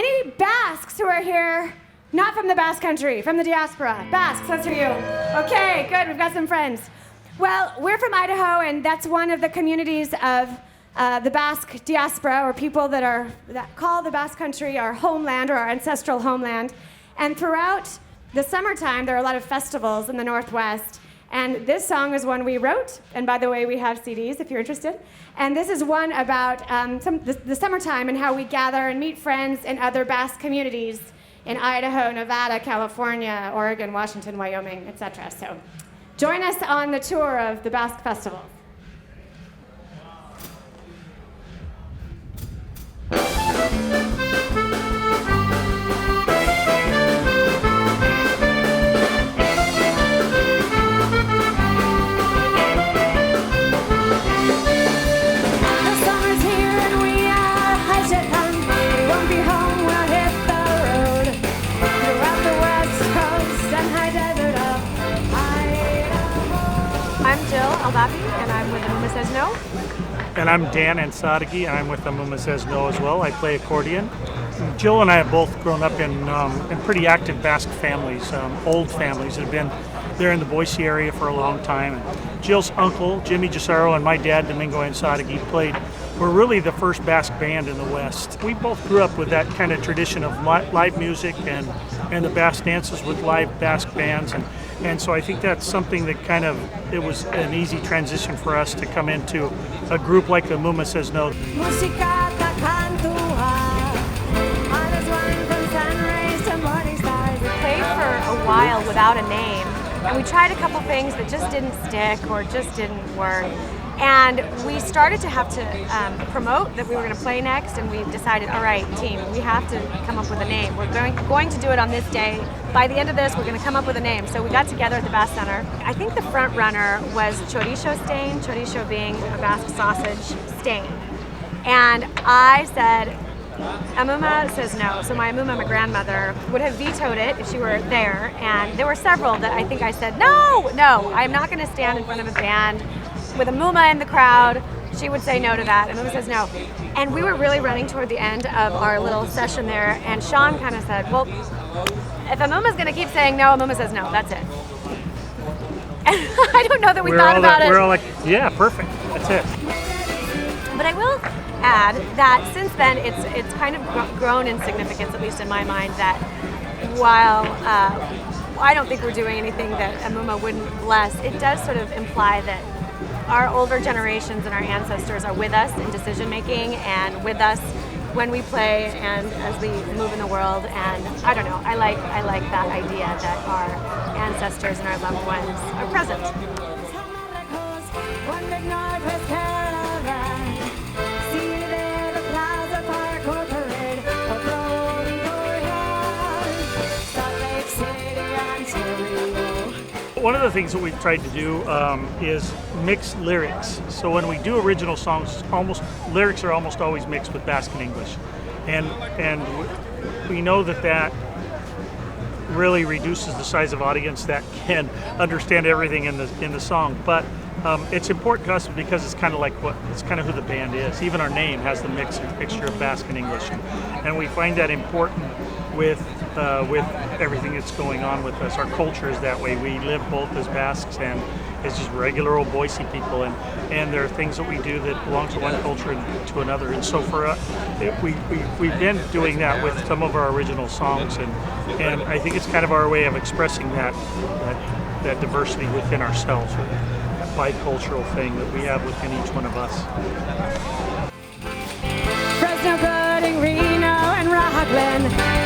Any Basques who are here, not from the Basque country, from the diaspora? Basques, let's hear you. Okay, good, we've got some friends. Well, we're from Idaho, and that's one of the communities of the Basque diaspora, or people that call the Basque country our homeland or our ancestral homeland. And throughout the summertime, there are a lot of festivals in the Northwest. And this song is one we wrote. And by the way, we have CDs if you're interested. And this is one about the summertime and how we gather and meet friends in other Basque communities in Idaho, Nevada, California, Oregon, Washington, Wyoming, etc. So join us on the tour of the Basque Festival. I'm Jill Aldape, and I'm with Amuma Says No. And I'm Dan Ansotegui, and I'm with Amuma Says No as well. I play accordion. Jill and I have both grown up in pretty active Basque families, old families that have been there in the Boise area for a long time. And Jill's uncle, Jimmy Gisaro, and my dad, Domingo Ansotegui, were really the first Basque band in the West. We both grew up with that kind of tradition of live music and the Basque dances with live Basque bands. And so I think that's something that it was an easy transition for us to come into a group like Amuma Says No. We played for a while without a name, and we tried a couple things that just didn't stick or just didn't work. And we started to have to promote that we were going to play next, and we decided, all right, team, we have to come up with a name. We're going to do it on this day. By the end of this, we're going to come up with a name. So we got together at the Basque Center. I think the front runner was chorizo stain, chorizo being a Basque sausage stain. And I said, Amuma Says No. So my Amuma, my grandmother, would have vetoed it if she were there. And there were several that I think I said, no, I'm not going to stand in front of a band with Amuma in the crowd. She would say no to that. Amuma Says No. And we were really running toward the end of our little session there, and Sean kind of said, well, if Amuma's going to keep saying no, Amuma Says No. That's it. And I don't know that we thought about it. We're all like, yeah, perfect. That's it. But I will add that since then, it's kind of grown in significance, at least in my mind, that while I don't think we're doing anything that Amuma wouldn't bless, it does sort of imply that our older generations and our ancestors are with us in decision making and with us when we play and as we move in the world. And I don't know, I like that idea that our ancestors and our loved ones are present. One of the things that we've tried to do is mix lyrics. So when we do original songs, lyrics are almost always mixed with Basque and English, and we know that really reduces the size of audience that can understand everything in the song. But it's important to us because it's kind of who the band is. Even our name has the mixture of Basque and English, and we find that important with everything that's going on with us. Our culture is that way. We live both as Basques and as just regular old Boise people, and there are things that we do that belong to one culture and to another. And so for us, we've been doing that with some of our original songs, and I think it's kind of our way of expressing that diversity within ourselves, or that bicultural thing that we have within each one of us. Fresno, Gooding, Reno, and Rockland.